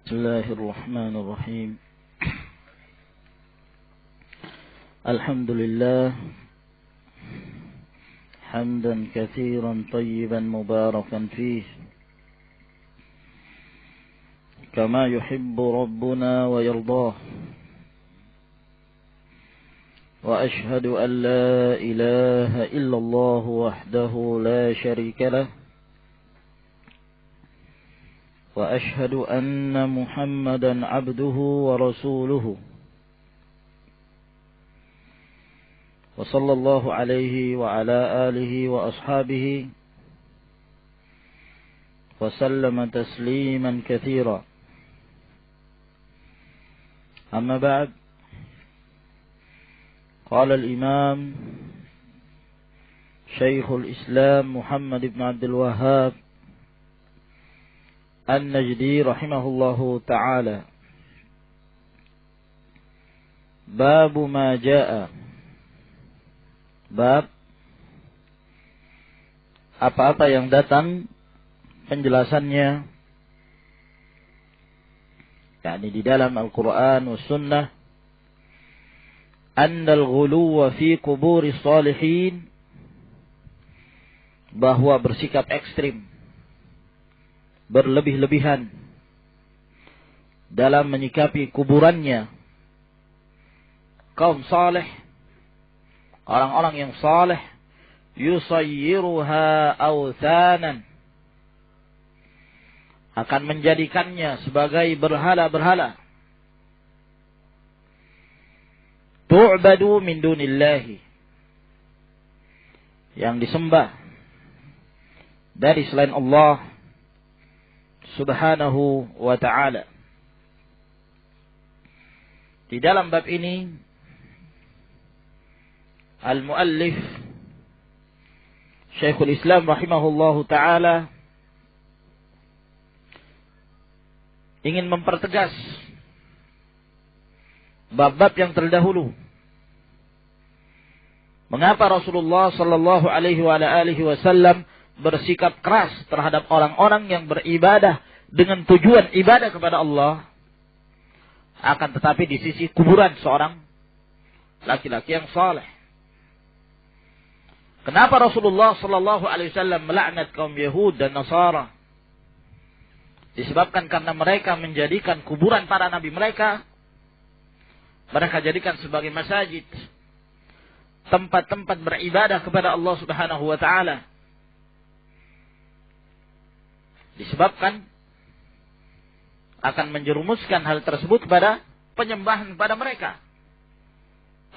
بسم الله الرحمن الرحيم. الحمد لله حمدا كثيرا طيبا مباركا فيه كما يحب ربنا ويرضاه، وأشهد أن لا إله إلا الله وحده لا شريك له، وأشهد أن محمدا عبده ورسوله، وصلى الله عليه وعلى آله وأصحابه وسلم تسليما كثيرا. أما بعد، قال الإمام شيخ الإسلام محمد بن عبد الوهاب النجدي رحمه الله تعالى: باب ما جاء. Bab apa-apa yang datang penjelasannya, yakni di dalam Al-Quran wa Sunnah, annal ghuluwa fi kuburi salihin, bahwa bersikap ekstrim, berlebih-lebihan dalam menyikapi kuburannya kaum saleh, orang-orang yang saleh, yusayyiruha awthanan, akan menjadikannya sebagai berhala-berhala, tu'badu min dunillahi, yang disembah dari selain Allah subhanahu wa ta'ala. Di dalam bab ini al-muallif Syekhul Islam rahimahullahu ta'ala ingin mempertegas bab-bab yang terdahulu. Mengapa Rasulullah sallallahu alaihi wasallam bersikap keras terhadap orang-orang yang beribadah dengan tujuan ibadah kepada Allah, akan tetapi di sisi kuburan seorang laki-laki yang saleh. Kenapa Rasulullah sallallahu alaihi wasallam melaknat kaum Yahud dan Nasara? Disebabkan karena mereka menjadikan kuburan para nabi mereka jadikan sebagai masjid, tempat-tempat beribadah kepada Allah Subhanahu wa taala. Disebabkan akan menjerumuskan hal tersebut kepada penyembahan kepada mereka,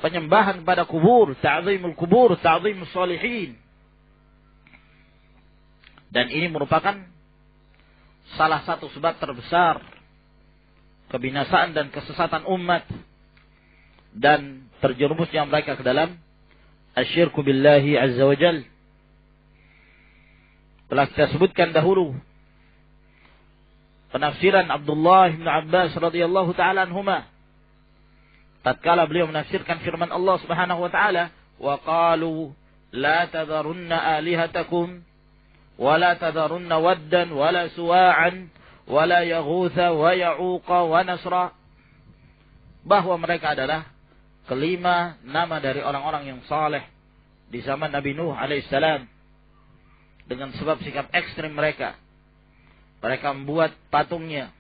penyembahan pada kubur, ta'zimul kubur, ta'zimus salihin. Dan ini merupakan salah satu sebab terbesar kebinasaan dan kesesatan umat dan terjerumusnya mereka ke dalam asyirku billahi azza wa jal. Telah kita sebutkan dahulu penafsiran Abdullah bin Abbas radhiyallahu taala anhuma tatkala beliau menafsirkan firman Allah Subhanahu wa taala, wa qalu la tadharunna alihatakum wa la tadharunna waddan wa la suwa'an wa la yaghutha wa ya'uqa wa nasra, bahwa mereka adalah kelima nama dari orang-orang yang saleh di zaman Nabi Nuh alaihissalam. Dengan sebab sikap ekstrim mereka membuat patungnya,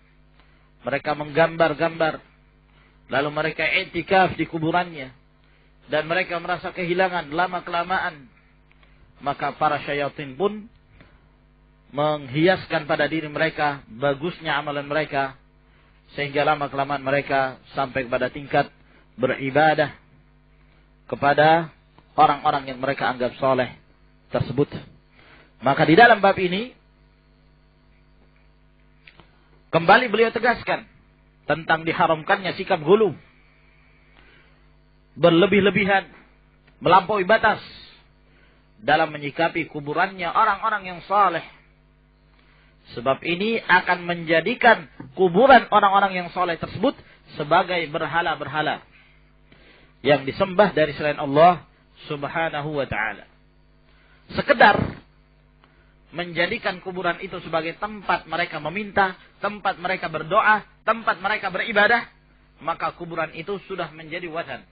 mereka menggambar-gambar, lalu mereka i'tikaf di kuburannya, dan mereka merasa kehilangan lama-kelamaan. Maka para syaitan pun menghiaskan pada diri mereka bagusnya amalan mereka, sehingga lama-kelamaan mereka sampai kepada tingkat beribadah kepada orang-orang yang mereka anggap soleh tersebut. Maka di dalam bab ini kembali beliau tegaskan tentang diharamkannya sikap ghulu, berlebih-lebihan, melampaui batas dalam menyikapi kuburannya orang-orang yang saleh. Sebab ini akan menjadikan kuburan orang-orang yang saleh tersebut sebagai berhala-berhala yang disembah dari selain Allah subhanahu wa ta'ala. Sekedar menjadikan kuburan itu sebagai tempat mereka meminta, tempat mereka berdoa, tempat mereka beribadah, maka kuburan itu sudah menjadi wathan.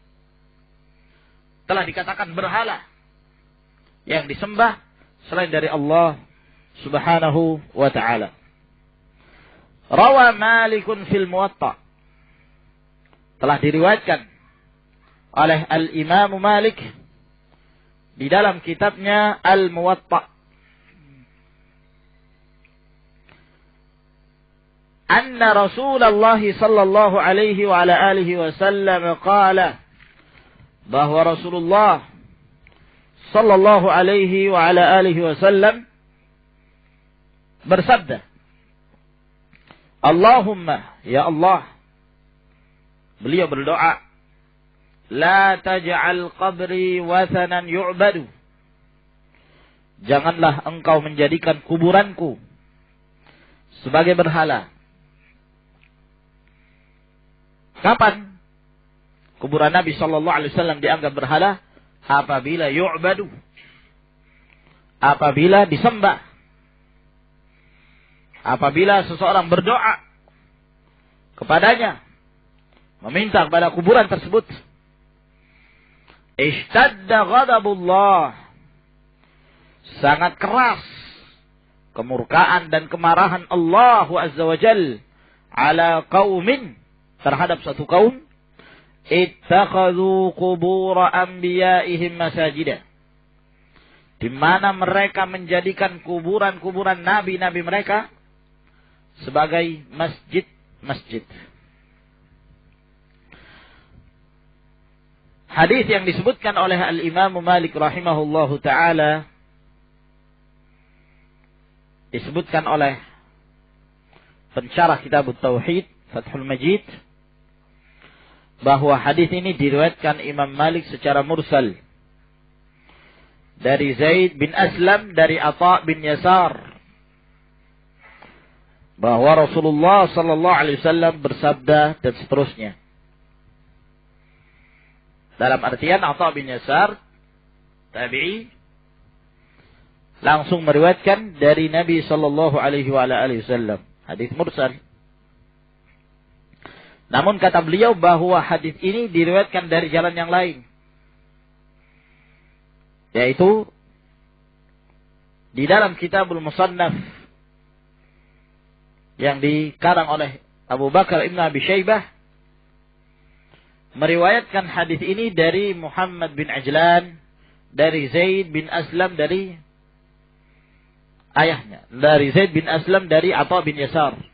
Telah dikatakan berhala yang disembah selain dari Allah Subhanahu wa ta'ala. Rawa Malikun fil Muwatta. Telah diriwayatkan oleh Al-Imam Malik di dalam kitabnya Al-Muwatta. Anna Rasulullah sallallahu alaihi wa ala alihi wasallam qala, bahwa Rasulullah sallallahu alaihi wa ala alihi wasallam bersabda, Allahumma, ya Allah, beliau berdoa, la taj'al qabri wathanan yu'badu. Janganlah engkau menjadikan kuburanku sebagai berhala. Kapan kuburan Nabi sallallahu alaihi wasallam dianggap berhala? Apabila yu'badu, apabila disembah, apabila seseorang berdoa kepadanya, meminta kepada kuburan tersebut. Ishtadda ghadabullah, sangat keras kemurkaan dan kemarahan Allah Azza wa Jal ala qaumin, terhadap satu kaum, ittakhadhu qubur anbiya'ihim masajida, di mana mereka menjadikan kuburan-kuburan nabi-nabi mereka sebagai masjid-masjid. Hadis yang disebutkan oleh Al-Imam Malik rahimahullahu ta'ala, disebutkan oleh pensyarah kitab Tauhid Fathul Majid, bahwa hadis ini diriwayatkan Imam Malik secara mursal dari Zaid bin Aslam dari Atha bin Yasar, bahwa Rasulullah sallallahu alaihi wasallam bersabda, dan seterusnya. Dalam artian Atha bin Yasar tabi'i langsung meriwayatkan dari Nabi sallallahu alaihi wasallam, hadis mursal. Namun kata beliau bahwa hadis ini diriwayatkan dari jalan yang lain, yaitu di dalam Kitabul Musannaf yang dikarang oleh Abu Bakar Ibn Abi Syaibah, meriwayatkan hadis ini dari Muhammad bin Ajlan, dari Zaid bin Aslam, dari ayahnya, dari Zaid bin Aslam dari Atha bin Yasar.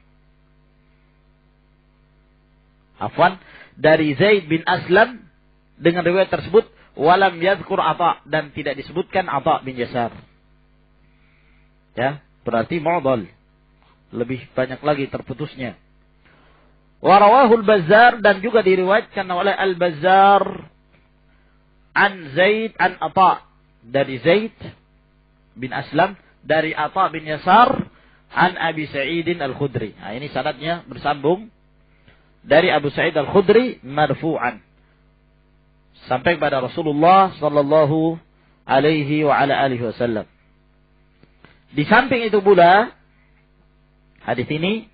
Afwan, dari Zaid bin Aslam dengan riwayat tersebut, walam yadhkur Atha, dan tidak disebutkan Atha bin Yasar. Ya, berarti mu'dhal, lebih banyak lagi terputusnya. Wa rawahul Bazzar, dan juga diriwayatkan oleh Al-Bazzar an Zaid an Atha, dari Zaid bin Aslam dari Atha bin Yasar an Abi Sa'idin Al-Khudri. Nah, ini sanadnya bersambung dari Abu Sa'id Al-Khudri marfu'an sampai kepada Rasulullah sallallahu alaihi wa ala alihi wasallam. Di samping itu pula, hadis ini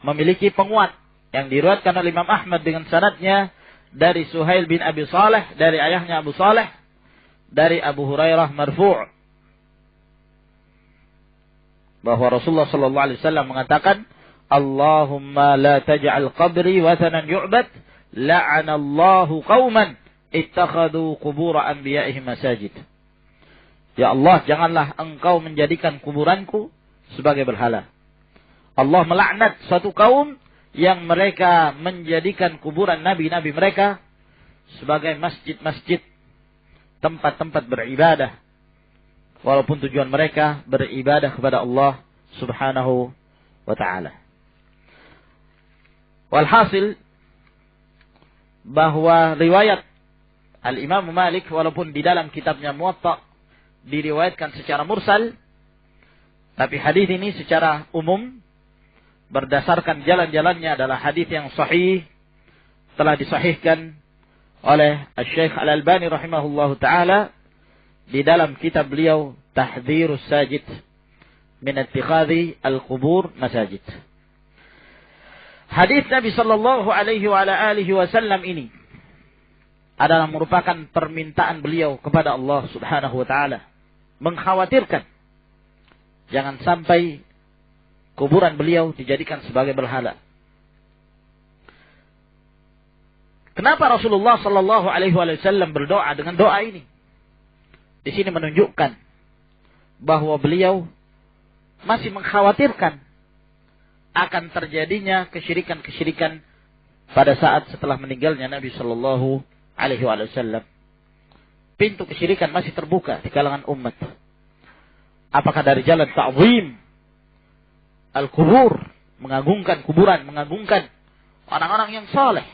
memiliki penguat yang diriwayatkan oleh Imam Ahmad dengan sanadnya dari Suhail bin Abi Saleh, dari ayahnya Abu Saleh, dari Abu Hurairah marfu', bahwa Rasulullah sallallahu alaihi wasallam mengatakan, Allahumma la taj'al qabri wathanan yu'bad, la'anallahu qauman ittakhadhu qubur anbiya'ihim masajid. Ya Allah, janganlah engkau menjadikan kuburanku sebagai berhala. Allah melaknat suatu kaum yang mereka menjadikan kuburan nabi-nabi mereka sebagai masjid-masjid, tempat-tempat beribadah, walaupun tujuan mereka beribadah kepada Allah Subhanahu wa ta'ala. Walhasil, bahwa riwayat Al-Imam Malik, walaupun di dalam kitabnya Muwatta diriwayatkan secara mursal, tapi hadis ini secara umum berdasarkan jalan-jalannya adalah hadis yang sahih, telah disahihkan oleh Syekh Al-Albani rahimahullahu taala di dalam kitab beliau tahdhirus sajid min ittikhadhi al-qubur masajid. Hadis Nabi sallallahu alaihi wa ala alihi wasallam ini adalah merupakan permintaan beliau kepada Allah Subhanahu wa taala, mengkhawatirkan jangan sampai kuburan beliau dijadikan sebagai berhala. Kenapa Rasulullah sallallahu alaihi wasallam berdoa dengan doa ini? Di sini menunjukkan bahwa beliau masih mengkhawatirkan akan terjadinya kesyirikan-kesyirikan pada saat setelah meninggalnya Nabi sallallahu alaihi wasallam. Pintu kesyirikan masih terbuka di kalangan umat. Apakah dari jalan ta'zim al-kubur, mengagungkan kuburan, mengagungkan orang-orang yang saleh.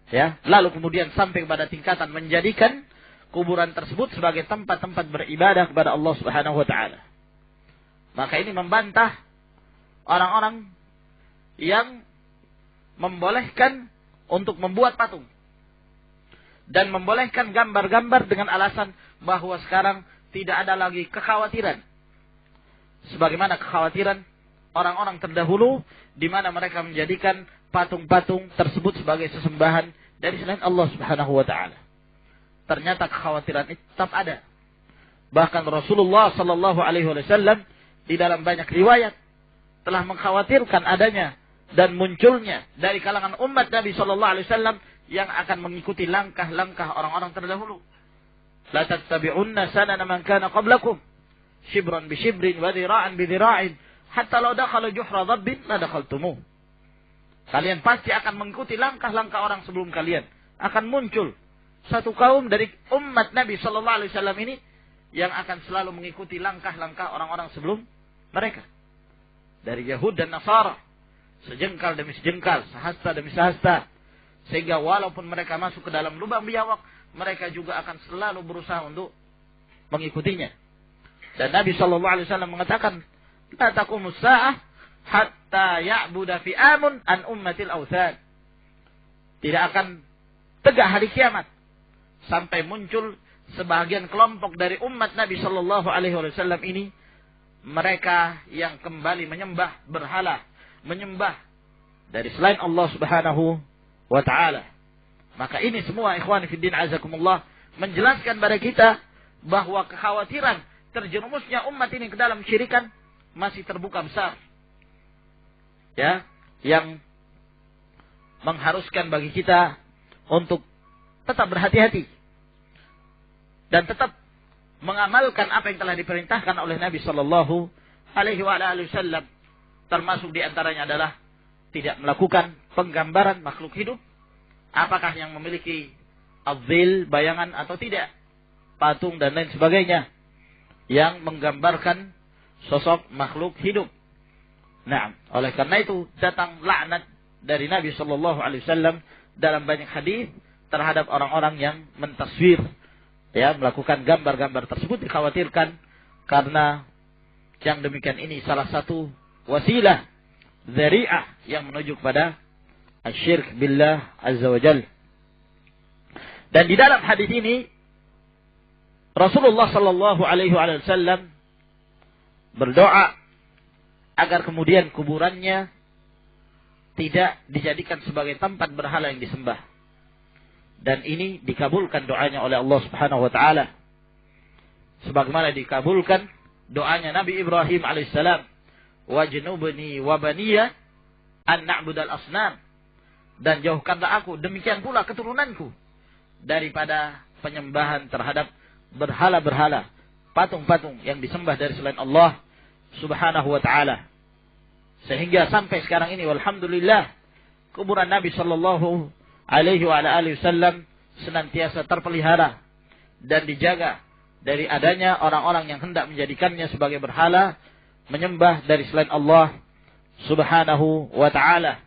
Ya, lalu kemudian sampai kepada tingkatan menjadikan kuburan tersebut sebagai tempat-tempat beribadah kepada Allah Subhanahu wa taala. Maka ini membantah orang-orang yang membolehkan untuk membuat patung dan membolehkan gambar-gambar dengan alasan bahwa sekarang tidak ada lagi kekhawatiran sebagaimana kekhawatiran orang-orang terdahulu di mana mereka menjadikan patung-patung tersebut sebagai sesembahan dari selain Allah Subhanahu wa taala. Ternyata kekhawatiran itu tetap ada. Bahkan Rasulullah sallallahu alaihi wasallam di dalam banyak riwayat telah mengkhawatirkan adanya dan munculnya dari kalangan umat Nabi sallallahu alaihi wasallam yang akan mengikuti langkah-langkah orang-orang terdahulu. La tattabi'unna sanana man kana qablakum shibran bi shibrin wa dhira'an bi dhira'in hatta law dakhala juhra dhabbin la dakhaltumuh. Kalian pasti akan mengikuti langkah-langkah orang sebelum kalian. Akan muncul satu kaum dari umat Nabi sallallahu alaihi wasallam ini yang akan selalu mengikuti langkah-langkah orang-orang sebelum mereka. Dari Yahud dan Nasara, sejengkal demi sejengkal, sehasta demi sehasta, sehingga walaupun mereka masuk ke dalam lubang biawak, mereka juga akan selalu berusaha untuk mengikutinya. Dan Nabi sallallahu alaihi wasallam mengatakan, "La taqumus sa'ah hatta ya'buda fi'amun an ummatil awthan." Tidak akan tegak hari kiamat sampai muncul sebahagian kelompok dari umat Nabi sallallahu alaihi wasallam ini, mereka yang kembali menyembah berhala, menyembah dari selain Allah Subhanahu wa taala. Maka ini semua ikhwan fiddin azakumullah menjelaskan pada kita bahwa kekhawatiran terjerumusnya umat ini ke dalam syirikan masih terbuka besar. Ya, yang mengharuskan bagi kita untuk tetap berhati-hati dan tetap mengamalkan apa yang telah diperintahkan oleh Nabi sallallahu alaihi wasallam, termasuk di antaranya adalah tidak melakukan penggambaran makhluk hidup, apakah yang memiliki adzil, bayangan atau tidak, patung dan lain sebagainya yang menggambarkan sosok makhluk hidup. Nah, oleh karena itu datang laknat dari Nabi sallallahu alaihi wasallam dalam banyak hadis terhadap orang-orang yang mentaswir, ya, melakukan gambar-gambar tersebut, dikhawatirkan karena yang demikian ini salah satu wasilah dzari'ah yang menuju kepada asyirk billah azza wa jalla. Dan di dalam hadis ini Rasulullah sallallahu alaihi wasallam berdoa agar kemudian kuburannya tidak dijadikan sebagai tempat berhala yang disembah. Dan ini dikabulkan doanya oleh Allah Subhanahu wa taala. Sebagaimana dikabulkan doanya Nabi Ibrahim alaihissalam, "Wajnubni wa baniya an na'budal asnam." Dan jauhkanlah aku, demikian pula keturunanku, daripada penyembahan terhadap berhala-berhala, patung-patung yang disembah dari selain Allah Subhanahu wa taala. Sehingga sampai sekarang ini walhamdulillah kuburan Nabi sallallahu alaihi wasallam senantiasa terpelihara dan dijaga dari adanya orang-orang yang hendak menjadikannya sebagai berhala, menyembah dari selain Allah Subhanahu wa taala.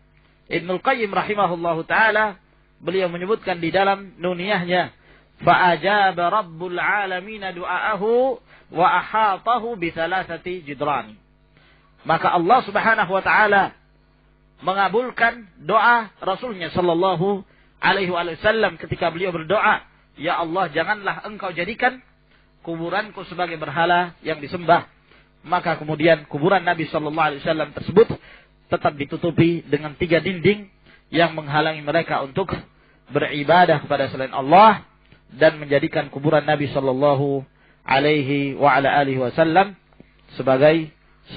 Ibnul Qayyim rahimahullahu taala beliau menyebutkan di dalam nuniyahnya, "Fa'ajaba Rabbul alamin du'aahu wa ahatahu bi thalathati jidran." Maka Allah Subhanahu wa taala mengabulkan doa Rasulnya sallallahu alaihi wasallam ketika beliau berdoa, "Ya Allah, janganlah engkau jadikan kuburanku sebagai berhala yang disembah. Maka kemudian kuburan Nabi sallallahu alaihi wasallam tersebut tetap ditutupi dengan 3 dinding yang menghalangi mereka untuk beribadah kepada selain Allah dan menjadikan kuburan Nabi sallallahu alaihi wa ala alihi wasallam sebagai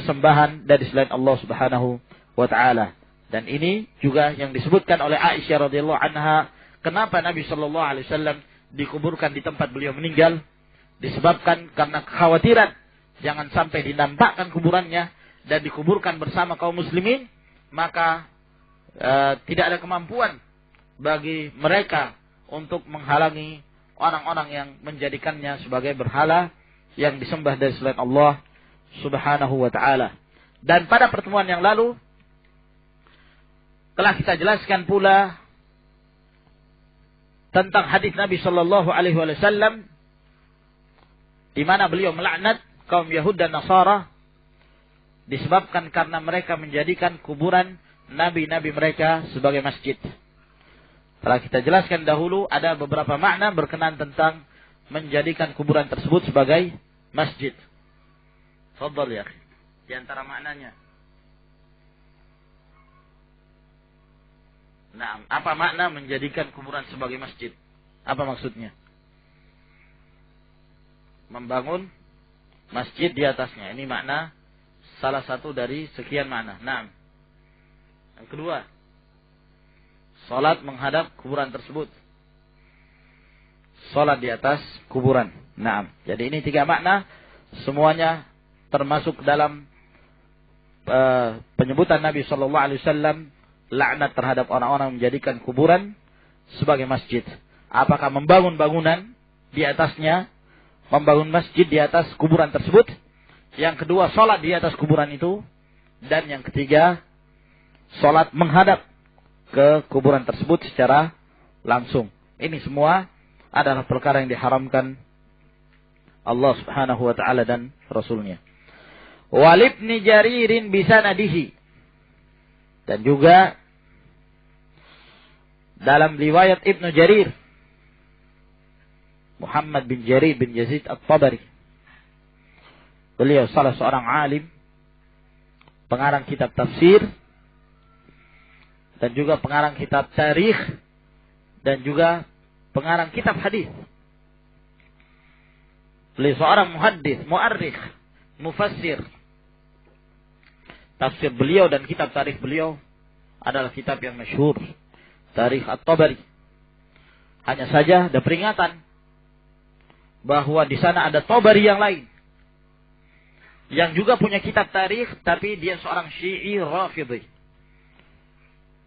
sembahan dari selain Allah Subhanahu wa taala. Dan ini juga yang disebutkan oleh Aisyah radhiyallahu anha, kenapa Nabi sallallahu alaihi wasallam dikuburkan di tempat beliau meninggal, disebabkan karena kekhawatiran jangan sampai dinampakkan kuburannya dan dikuburkan bersama kaum muslimin, maka tidak ada kemampuan bagi mereka untuk menghalangi orang-orang yang menjadikannya sebagai berhala yang disembah dari selain Allah Subhanahu wa taala. Dan pada pertemuan yang lalu telah kita jelaskan pula tentang hadis Nabi sallallahu alaihi wasallam di mana beliau melaknat kaum Yahud dan Nasara disebabkan karena mereka menjadikan kuburan nabi-nabi mereka sebagai masjid. Telah kita jelaskan dahulu ada beberapa makna berkenaan tentang menjadikan kuburan tersebut sebagai masjid. Fadhal ya akhi. Di antara maknanya. Nah, apa makna menjadikan kuburan sebagai masjid? Apa maksudnya? Membangun masjid di atasnya. Ini makna salah satu dari sekian makna. Nah, yang kedua, salat menghadap kuburan tersebut. Salat di atas kuburan. Nah, jadi ini 3 makna, semuanya termasuk dalam penyebutan Nabi sallallahu alaihi wasallam laknat terhadap orang-orang menjadikan kuburan sebagai masjid. Apakah membangun bangunan di atasnya, membangun masjid di atas kuburan tersebut. Yang kedua, salat di atas kuburan itu. Dan yang ketiga, salat menghadap ke kuburan tersebut secara langsung. Ini semua adalah perkara yang diharamkan Allah Subhanahu wa taala dan Rasulnya. Walibni Jaririn bisanadihi. Dan juga dalam riwayat Ibnu Jarir, Muhammad bin Jarir bin Yazid At-Tabari. Beliau salah seorang alim, pengarang kitab tafsir, dan juga pengarang kitab tarikh, dan juga pengarang kitab hadis. Beliau seorang muhaddits, muarrikh, mufassir. Tafsir beliau dan kitab tarikh beliau adalah kitab yang masyhur, Tarikh At-Tabari. Hanya saja ada peringatan bahwa di sana ada Tabari yang lain yang juga punya kitab tarikh, tapi dia seorang Syi'i Rafidhi.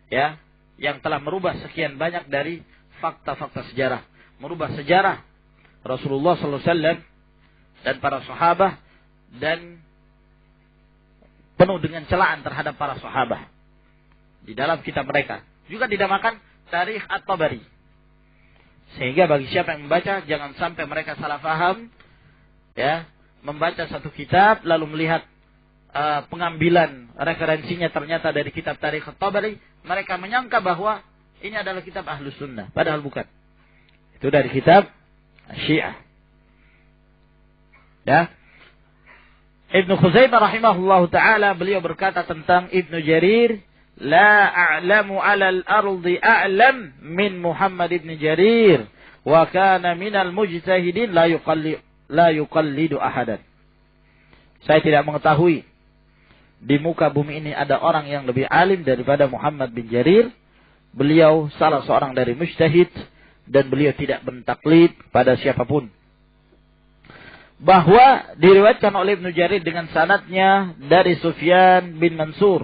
Ya, yang telah merubah sekian banyak dari fakta-fakta sejarah, merubah sejarah Rasulullah sallallahu alaihi wasallam dan para sahabat, dan penuh dengan celaan terhadap para sahabat di dalam kitab mereka. Juga dinamakan Tarikh At-Tabari. Sehingga bagi siapa yang membaca, jangan sampai mereka salah faham, ya, membaca satu kitab lalu melihat pengambilan referensinya ternyata dari kitab Tarikh At-Tabari, mereka menyangka bahwa ini adalah kitab Ahlus Sunnah, padahal bukan. Itu dari kitab Syiah. Ya. Ibnu Khuzaimah rahimahullahu taala beliau berkata tentang Ibnu Jarir, la a'lamu 'alal ardi a'lam min Muhammad ibn Jarir wa kana minal mujtahidin la yuqallidu ahadan. Saya tidak mengetahui di muka bumi ini ada orang yang lebih alim daripada Muhammad bin Jarir. Beliau salah seorang dari mujtahid dan beliau tidak mentaklid pada siapapun. Bahwa diriwayatkan oleh Ibnu Jarir dengan sanadnya dari Sufyan bin Mansur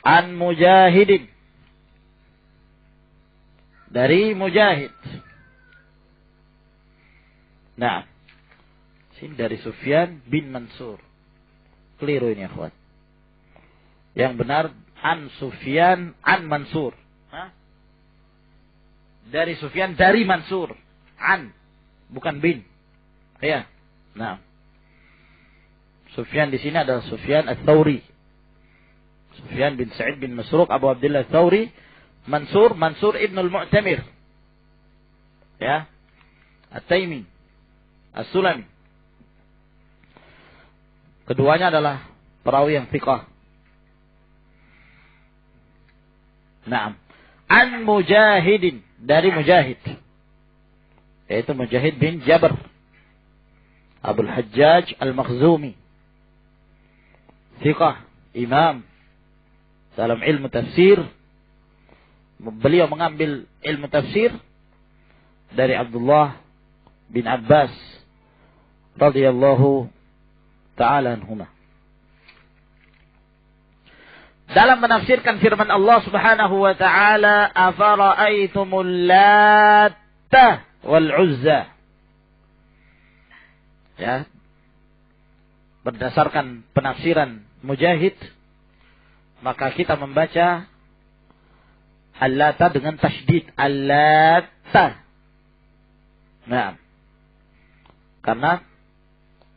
an Mujahidin, dari Mujahid. Nah, sini dari Sufyan bin Mansur. Keliru ini, akhwat. Yang benar an Sufyan an Mansur. Hah? Dari Sufyan dari Mansur. An, bukan bin. Ya. Nah. Sufyan di sini adalah Sufyan Ats-Tsauri. Sufyan bin Sa'id bin Masruq Abu Abdullah Ats-Tsauri. Mansur Ibn al-Mu'tamir. Ya. At-Taimi. As-Sulami. Keduanya adalah perawi yang thiqah. Naam. An Mujahidin, dari Mujahid, yaitu Mujahid bin Jabr Abul Hajjaj Al-Makhzumi, thiqah, imam dalam ilmu tafsir. Beliau mengambil ilmu tafsir dari Abdullah bin Abbas radhiyallahu ta'ala anhuma. Dalam menafsirkan firman Allah Subhanahu wa ta'ala, afara'aitumul Latta wal Uzza. Ya. Berdasarkan penafsiran Mujahid, maka kita membaca Al-Lata dengan tasydid, Al-Lata. Nah, karena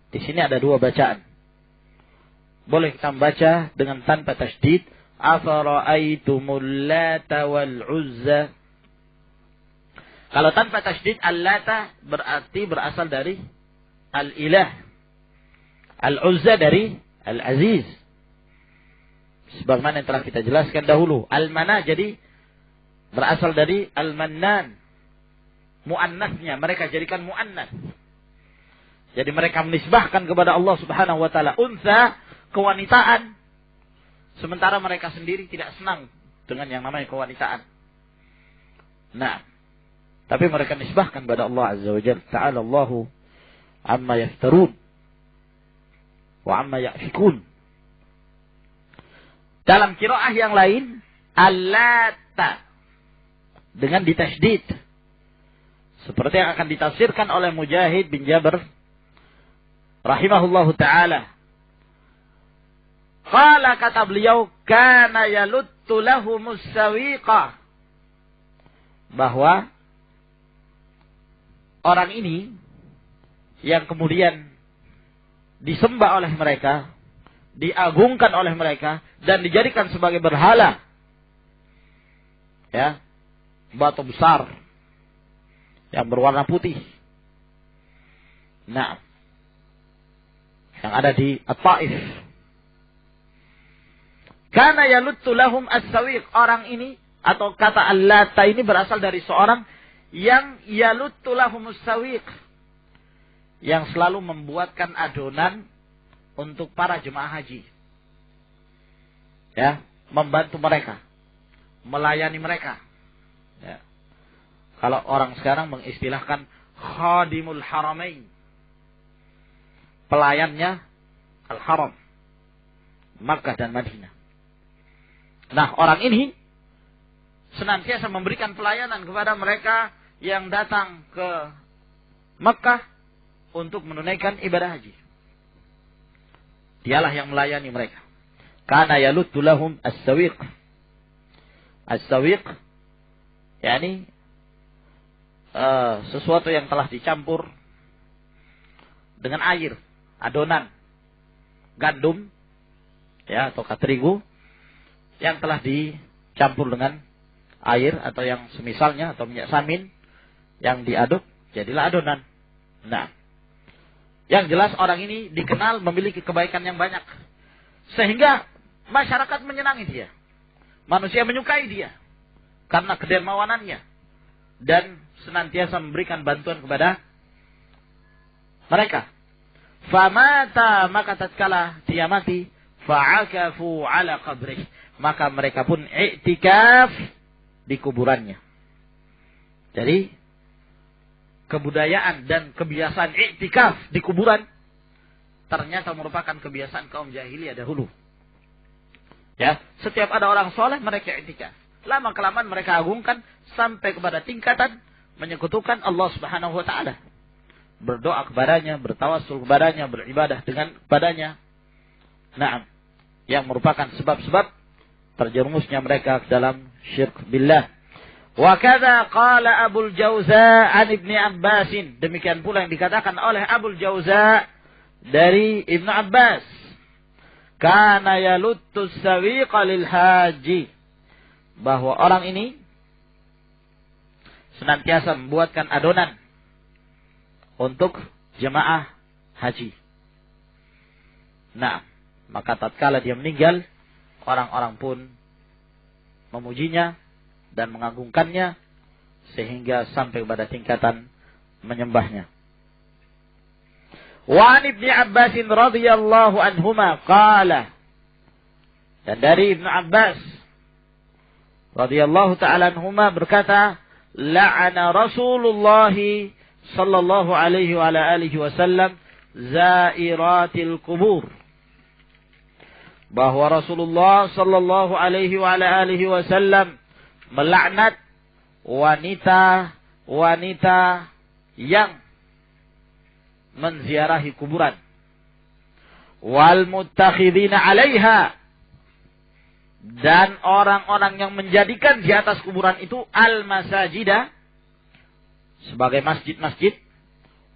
di sini ada dua bacaan. Boleh kita membaca dengan tanpa tasydid, afara'aitumul Lata wal Uzza. Kalau tanpa tasydid, Al-Lata berarti berasal dari Al-Ilah, Al-Uzza dari Al-Aziz. Sebagaimana yang telah kita jelaskan dahulu. Al-Mana jadi berasal dari Al-Mannan. Muannasnya mereka jadikan muannas. Jadi mereka menisbahkan kepada Allah Subhanahu wa taala unsa, kewanitaan, sementara mereka sendiri tidak senang dengan yang namanya kewanitaan. Nah, tapi mereka nisbahkan kepada Allah Azza wa Jalla. Ta'ala Allahu amma yaftarun wa amma ya'fikun. Dalam qiraah yang lain, Al-Lata dengan ditasydid, seperti yang akan ditafsirkan oleh Mujahid bin Jabr rahimahullahu ta'ala. Qala, kata beliau, kana yaluttu lahumus sawiqah, bahwa orang ini yang kemudian disembah oleh mereka, diagungkan oleh mereka, dan dijadikan sebagai berhala, ya, batu besar yang berwarna putih. Nah, yang ada di At-Taif. Kana yaluttu lahum as-sawiq, orang ini atau kata Al-Lata ini berasal dari seorang yang yaluttu lahum as-sawiq, yang selalu membuatkan adonan untuk para jemaah haji. Ya, membantu mereka, melayani mereka. Ya. Kalau orang sekarang mengistilahkan khadimul haramain, pelayannya Al-Haram, Makkah dan Madinah. Nah, orang ini senantiasa memberikan pelayanan kepada mereka yang datang ke Makkah untuk menunaikan ibadah haji. Dialah yang melayani mereka. Kana yaluttu lahum as-sawiq. As-sawiq yakni sesuatu yang telah dicampur dengan air, adonan gandum, ya, atau terigu yang telah dicampur dengan air atau yang semisalnya, atau minyak samin yang diaduk jadilah adonan. Nah, yang jelas orang ini dikenal memiliki kebaikan yang banyak, sehingga masyarakat menyenangi dia, manusia menyukai dia karena kedermawanannya, dan senantiasa memberikan bantuan kepada mereka. Famata, maka tatkala dia mati, fa'akafu ala qabrih, maka mereka pun i'tikaf di kuburannya. Jadi kebudayaan dan kebiasaan i'tikaf di kuburan ternyata merupakan kebiasaan kaum jahiliyah dahulu. Ya, setiap ada orang soleh mereka i'tikaf. Lama kelamaan mereka agungkan sampai kepada tingkatan menyekutukan Allah Subhanahu wa taala. Berdoa kepadanya, bertawassul kepadanya, beribadah kepadanya. Naam, yang merupakan sebab-sebab terjerumusnya mereka ke dalam syirik billah. Wa kadza qala Abul Jauza an Ibnu Abbas, demikian pula yang dikatakan oleh Abul Jauza dari Ibnu Abbas, kana yaluttu sawiqa lil haji, bahwa orang ini senantiasa membuatkan adonan untuk jemaah haji. Nah, maka tatkala dia meninggal, orang-orang pun memujinya dan mengagungkannya sehingga sampai pada tingkatan menyembahnya. Wa an Ibnu Abbas radhiyallahu anhuma qala, dan dari Ibnu Abbas radhiyallahu ta'ala anhuma berkata, la'ana Rasulullah sallallahu alaihi wa alihi wasallam zairatil kubur. Bahwa Rasulullah sallallahu alaihi wa alihi wasallam melaknat wanita-wanita yang menziarahi kuburan. Wal muttakhidina 'alaiha, dan orang-orang yang menjadikan di atas kuburan itu al-masajida, sebagai masjid-masjid,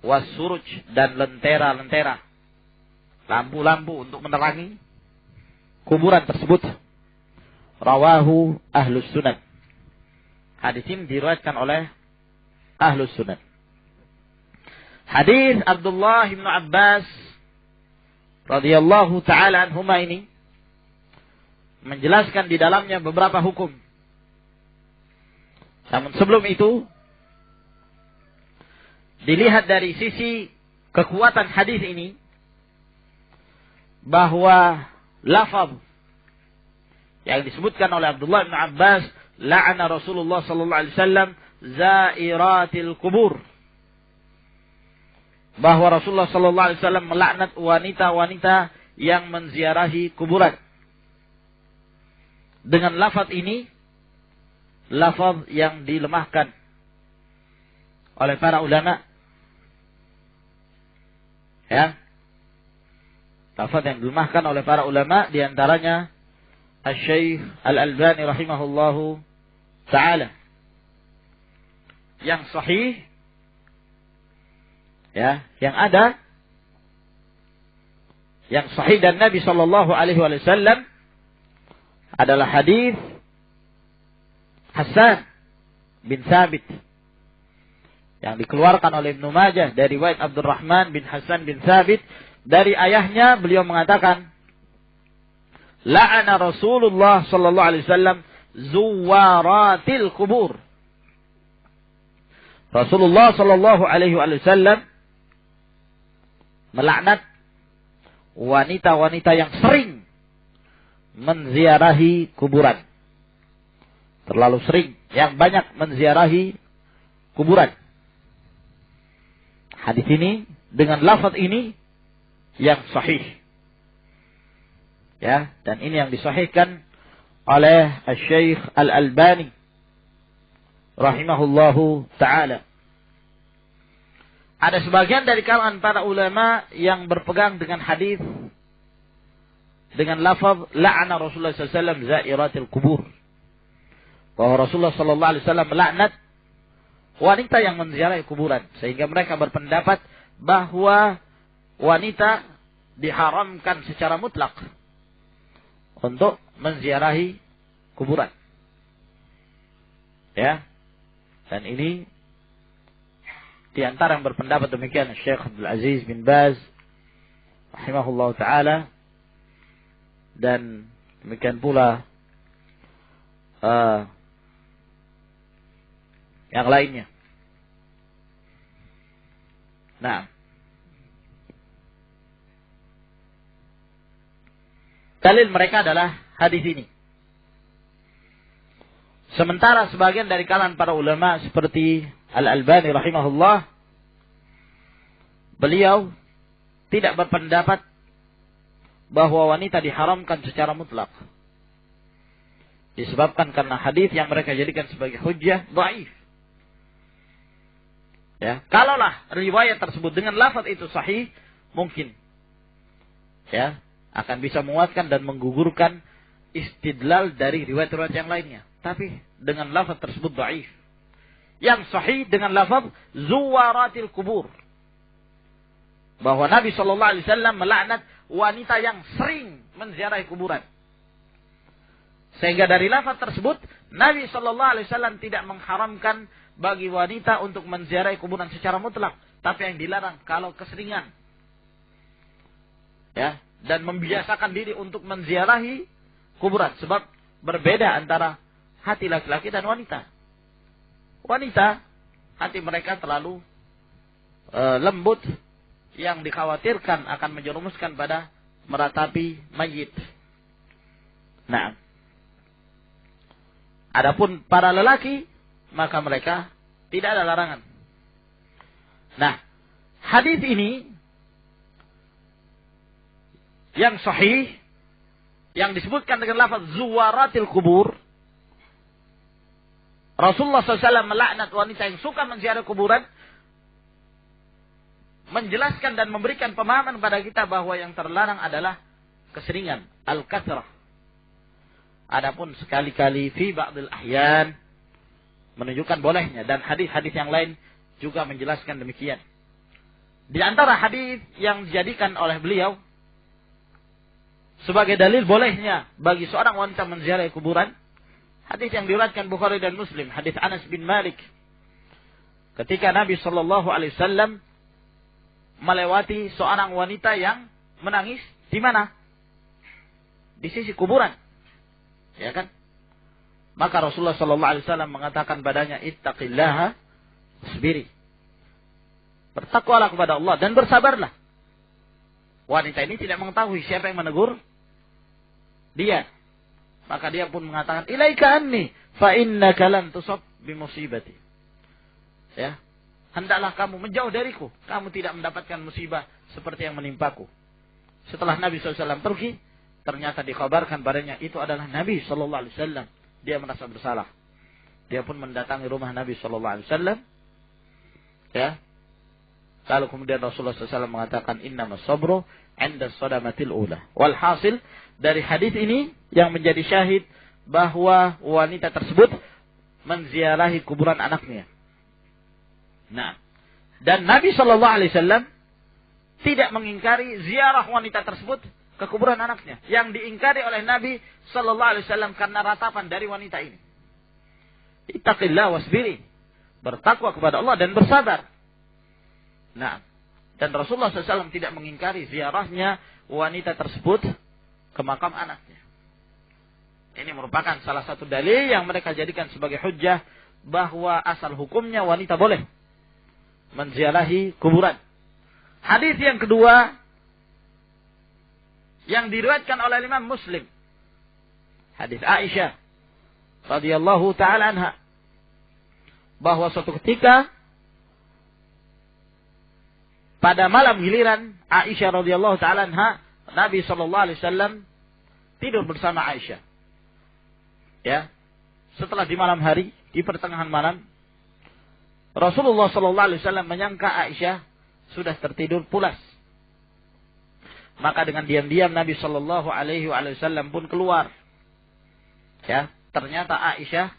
wasuruj, dan lentera-lentera, lampu-lampu untuk menerangi kuburan tersebut. Rawahu Ahlus Sunan. Hadis ini diriwayatkan oleh Ahlus Sunan. Hadis Abdullah bin Abbas radhiyallahu taala anhuma ini menjelaskan di dalamnya beberapa hukum. Namun sebelum itu, dilihat dari sisi kekuatan hadis ini, bahwa lafaz yang disebutkan oleh Abdullah bin Abbas, la'ana Rasulullah sallallahu alaihi wasallam zairatil kubur, bahwa Rasulullah sallallahu alaihi wasallam melaknat wanita-wanita yang menziarahi kuburan. Dengan lafaz ini, lafaz yang dilemahkan oleh para ulama, ya, lafaz yang dilemahkan oleh para ulama, di antaranya Asy-Syaikh Al-Albani rahimahullahu taala. Yang sahih, ya, yang ada, yang sahih dan Nabi sallallahu alaihi wasallam adalah hadis Hasan bin Thabit yang dikeluarkan oleh Ibnu Majah dari riwayat Abdurrahman bin Hasan bin Thabit. Dari ayahnya, beliau mengatakan, la'ana Rasulullah sallallahu alaihi wasallam zuwaratil kubur. Rasulullah sallallahu alaihi wasallam melaknat wanita-wanita yang sering menziarahi kuburan. Terlalu sering, yang banyak menziarahi kuburan. Hadis ini dengan lafaz ini yang sahih, ya, dan ini yang disahihkan oleh Asy-Syaikh Al-Albani rahimahullahu taala. Ada sebagian dari kalangan para ulama yang berpegang dengan hadis dengan lafaz la'ana Rasulullah sallallahu alaihi wasallam zairatil kubur, bahwa Rasulullah sallallahu alaihi wasallam melaknat wanita yang menziarahi kuburan, sehingga mereka berpendapat bahwa wanita diharamkan secara mutlak untuk menziarahi kuburan. Ya. Dan ini di antara yang berpendapat demikian Syekh Abdul Aziz bin Baz rahimahullah taala, dan demikian pula yang lainnya. Nah, dalil mereka adalah hadis ini. Sementara sebagian dari kalangan para ulama seperti Al-Albani rahimahullah, beliau tidak berpendapat bahwa wanita diharamkan secara mutlak. Disebabkan karena hadis yang mereka jadikan sebagai hujjah dhaif. Ya, kalaulah riwayat tersebut dengan lafaz itu sahih, mungkin ya akan bisa menguatkan dan menggugurkan istidlal dari riwayat-riwayat yang lainnya. Tapi dengan lafaz tersebut dhaif. Yang sahih dengan lafaz zuwaratil kubur, bahwa Nabi sallallahu alaihi wasallam melaknat wanita yang sering menziarahi kuburan. Sehingga dari lafaz tersebut Nabi sallallahu alaihi wasallam tidak mengharamkan bagi wanita untuk menziarahi kuburan secara mutlak. Tapi yang dilarang kalau keseringan. Ya, dan membiasakan diri untuk menziarahi kuburan. Sebab berbeda antara hati laki-laki dan wanita. Wanita, hati mereka terlalu lembut, yang dikhawatirkan akan menjerumuskan pada meratapi mayit. Nah, adapun para lelaki, maka mereka tidak ada larangan. Nah, hadis ini yang sahih, yang disebutkan dengan lafaz zuwaratil kubur, Rasulullah SAW melaknat wanita yang suka menziarah kuburan, menjelaskan dan memberikan pemahaman kepada kita bahwa yang terlarang adalah keseringan, al-kathrah. Adapun sekali-kali fi ba'dil ahyan menunjukkan bolehnya, dan hadis-hadis yang lain juga menjelaskan demikian. Di antara hadis yang dijadikan oleh beliau sebagai dalil bolehnya bagi seorang wanita menziarahi kuburan, hadis yang diriwayatkan Bukhari dan Muslim, hadis Anas bin Malik. Ketika Nabi sallallahu alaihi wasallam melewati seorang wanita yang menangis di mana? Di sisi kuburan. Ya kan? Maka Rasulullah sallallahu alaihi wasallam mengatakan padanya, "Ittaqillaha wasbiri." Bertakwalah kepada Allah dan bersabarlah. Wanita ini tidak mengetahui siapa yang menegur dia. Maka dia pun mengatakan, "Ilaika anni fa innaka lan tusab bi musibati." Ya. Hendaklah kamu menjauh dariku. Kamu tidak mendapatkan musibah seperti yang menimpaku. Setelah Nabi SAW pergi, ternyata dikabarkan padanya itu adalah Nabi SAW. Dia merasa bersalah. Dia pun mendatangi rumah Nabi SAW. Ya. Lalu kemudian Rasulullah SAW mengatakan, "Innamas sabru 'inda sadamatil ula." Walhasil dari hadis ini yang menjadi syahid bahwa wanita tersebut menziarahi kuburan anaknya. Nah, dan Nabi Shallallahu Alaihi Wasallam tidak mengingkari ziarah wanita tersebut ke kuburan anaknya. Yang diingkari oleh Nabi Shallallahu Alaihi Wasallam karena ratapan dari wanita ini. Ittaqillah wasbiri, bertakwa kepada Allah dan bersabar. Nah, dan Rasulullah SAW tidak mengingkari ziarahnya wanita tersebut ke makam anaknya. Ini merupakan salah satu dalil yang mereka jadikan sebagai hujjah bahwa asal hukumnya wanita boleh menziarahi kuburan. Hadis yang kedua yang diriwayatkan oleh Imam Muslim, hadis Aisyah radhiyallahu taala anha, bahwa suatu ketika pada malam giliran Aisyah radhiyallahu taala anha, Nabi sallallahu alaihi wasallam tidur bersama Aisyah. Ya. Setelah di malam hari, di pertengahan malam, Rasulullah sallallahu alaihi wasallam menyangka Aisyah sudah tertidur pulas. Maka dengan diam-diam Nabi sallallahu alaihi wasallam pun keluar. Ya, ternyata Aisyah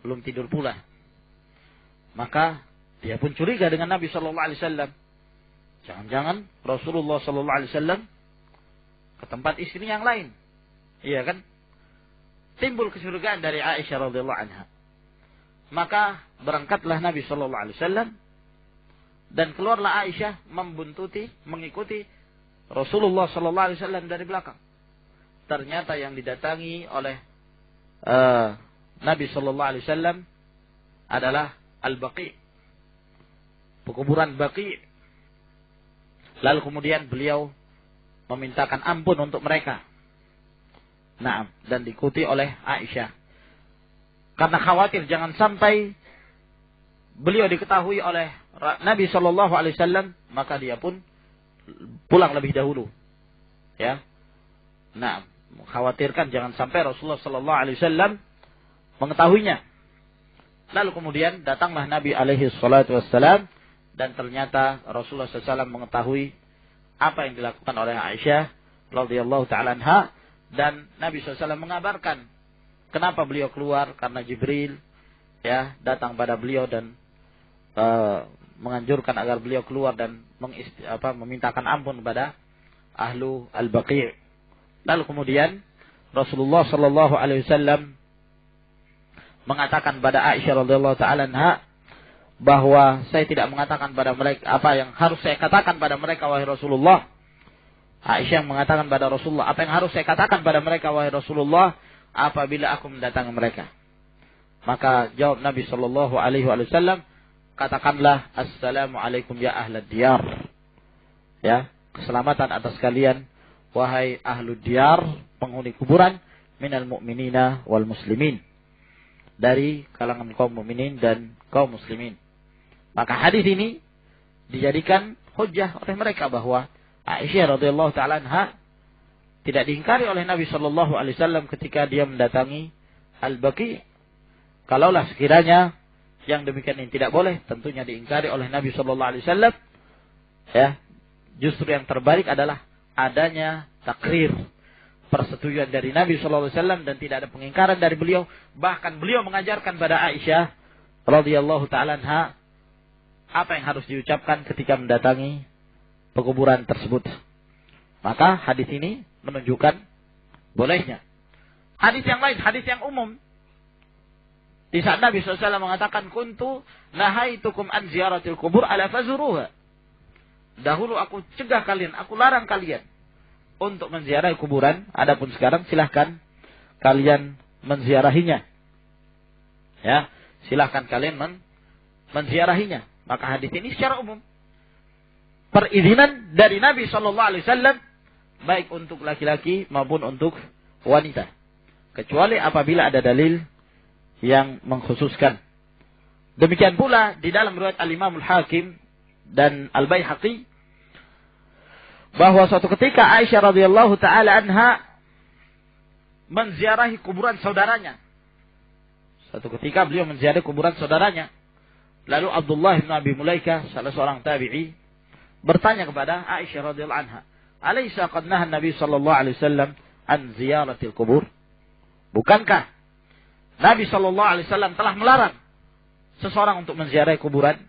belum tidur pula. Maka dia pun curiga dengan Nabi sallallahu alaihi wasallam. Jangan-jangan Rasulullah sallallahu alaihi wasallam ke tempat istri yang lain. Iya kan? Timbul kecurigaan dari Aisyah radhiyallahu anha. Maka berangkatlah Nabi sallallahu alaihi wasallam dan keluarlah Aisyah mengikuti Rasulullah sallallahu alaihi wasallam dari belakang. Ternyata yang didatangi oleh Nabi sallallahu alaihi wasallam adalah Al-Baqi', pekuburan Baqi'. Lalu kemudian beliau memintakan ampun untuk mereka. Nah, dan diikuti oleh Aisyah. Karena khawatir jangan sampai beliau diketahui oleh Nabi sallallahu alaihi wasallam, maka dia pun pulang lebih dahulu. Ya. Nah, mengkhawatirkan jangan sampai Rasulullah sallallahu alaihi wasallam mengetahuinya. Lalu kemudian datanglah Nabi alaihi salatu wassalam, dan ternyata Rasulullah SAW mengetahui apa yang dilakukan oleh Aisyah radhiyallahu taala anha, dan Nabi SAW mengabarkan kenapa beliau keluar, karena Jibril ya datang pada beliau dan menganjurkan agar beliau keluar dan memintakan ampun kepada ahlu Al-Baqi'. Lalu kemudian Rasulullah sallallahu alaihi wasallam mengatakan pada Aisyah radhiyallahu taala anha bahwa saya tidak mengatakan pada mereka apa yang harus saya katakan pada mereka wahai Rasulullah. Aisyah mengatakan pada Rasulullah, apa yang harus saya katakan pada mereka wahai Rasulullah apabila aku mendatangi mereka? Maka jawab Nabi sallallahu alaihi wasallam, katakanlah assalamualaikum ya ahlad diyar. Ya, keselamatan atas kalian wahai ahlud diyar, penghuni kuburan, minal mu'minina wal muslimin, dari kalangan kaum mukminin dan kaum muslimin. Maka hadis ini dijadikan hujjah oleh mereka bahwa Aisyah radhiyallahu taala anha tidak diingkari oleh Nabi sallallahu alaihi wasallam ketika dia mendatangi Al-Baqi. Kalaulah sekiranya yang demikian ini tidak boleh, tentunya diingkari oleh Nabi sallallahu alaihi wasallam. Ya, justru yang terbalik adalah adanya takrir, persetujuan dari Nabi sallallahu alaihi wasallam dan tidak ada pengingkaran dari beliau. Bahkan beliau mengajarkan pada Aisyah radhiyallahu taala anha apa yang harus diucapkan ketika mendatangi pekuburan tersebut. Maka hadis ini menunjukkan bolehnya. Hadis yang lain, hadis yang umum. Di saat Nabi SAW mengatakan, kuntu nahaitukum an ziyaratil kubur ala fazuruha. Dahulu aku cegah kalian, aku larang kalian untuk menziarahi kuburan. Adapun sekarang silahkan kalian menziarahinya. Ya, silahkan kalian menziarahinya. Maka hadis ini secara umum perizinan dari Nabi sallallahu alaihi wasallam baik untuk laki-laki maupun untuk wanita, kecuali apabila ada dalil yang mengkhususkan. Demikian pula di dalam riwayat Al-Imam Al-Hakim dan Al-Baihaqi bahwa suatu ketika Aisyah radhiyallahu taala anha menziarahi kuburan saudaranya. Suatu ketika beliau menziarahi kuburan saudaranya. Lalu Abdullah bin Abi Mulaikah, salah seorang tabi'i, bertanya kepada Aisyah radhiyallahu anha, "Alaysa qad naha Nabi sallallahu alaihi wasallam an ziyaratil kubur?" Bukankah Nabi sallallahu alaihi wasallam telah melarang seseorang untuk menziarahi kuburan?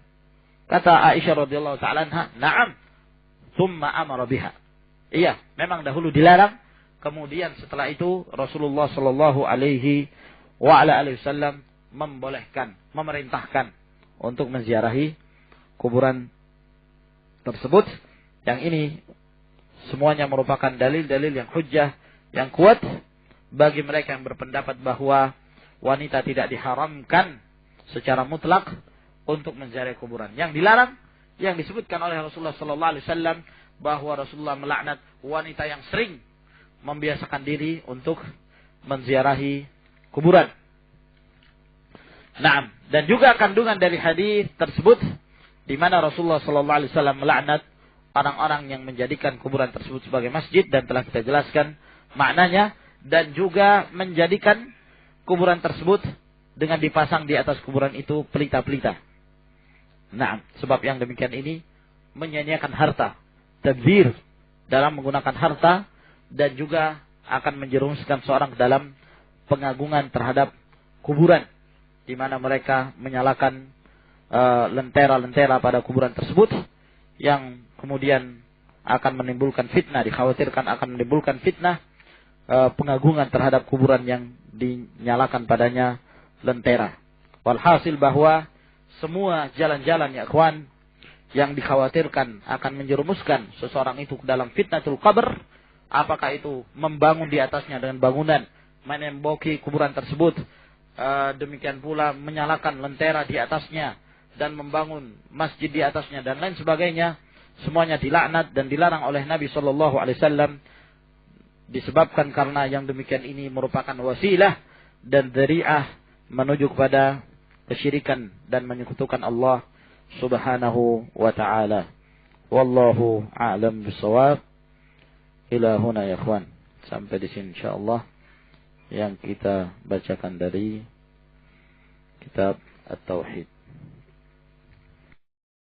Kata Aisyah radhiyallahu taala anha, "Na'am, tsumma amara biha." Iya, memang dahulu dilarang, kemudian setelah itu Rasulullah sallallahu alaihi wasallam membolehkan, memerintahkan untuk menziarahi kuburan tersebut. Yang ini semuanya merupakan dalil-dalil yang hujjah, yang kuat bagi mereka yang berpendapat bahwa wanita tidak diharamkan secara mutlak untuk menziarahi kuburan. Yang dilarang, yang disebutkan oleh Rasulullah sallallahu alaihi wasallam bahwa Rasulullah melaknat wanita yang sering membiasakan diri untuk menziarahi kuburan. Naam, dan juga kandungan dari hadis tersebut di mana Rasulullah sallallahu alaihi wasallam melaknat orang-orang yang menjadikan kuburan tersebut sebagai masjid, dan telah kita jelaskan maknanya, dan juga menjadikan kuburan tersebut dengan dipasang di atas kuburan itu pelita-pelita. Naam, sebab yang demikian ini menyia-nyiakan harta, tabdzir dalam menggunakan harta, dan juga akan menjerumuskan seorang ke dalam pengagungan terhadap kuburan, di mana mereka menyalakan lentera-lentera pada kuburan tersebut yang kemudian akan menimbulkan fitnah, dikhawatirkan akan menimbulkan fitnah pengagungan terhadap kuburan yang dinyalakan padanya lentera. Walhasil bahwa semua jalan-jalan ya ikhwan yang dikhawatirkan akan menjerumuskan seseorang itu ke dalam fitnatul qabr, apakah itu membangun di atasnya dengan bangunan, menemboki kuburan tersebut, demikian pula menyalakan lentera di atasnya dan membangun masjid di atasnya dan lain sebagainya, semuanya dilaknat dan dilarang oleh Nabi sallallahu alaihi wasallam, disebabkan karena yang demikian ini merupakan wasilah dan dzari'ah menuju kepada kesyirikan dan menyekutukan Allah Subhanahu wa taala. Wallahu a'lam bishawab. Ila huna ya ikhwan. Sampai di sini insyaallah yang kita bacakan dari kitab At-Tauhid.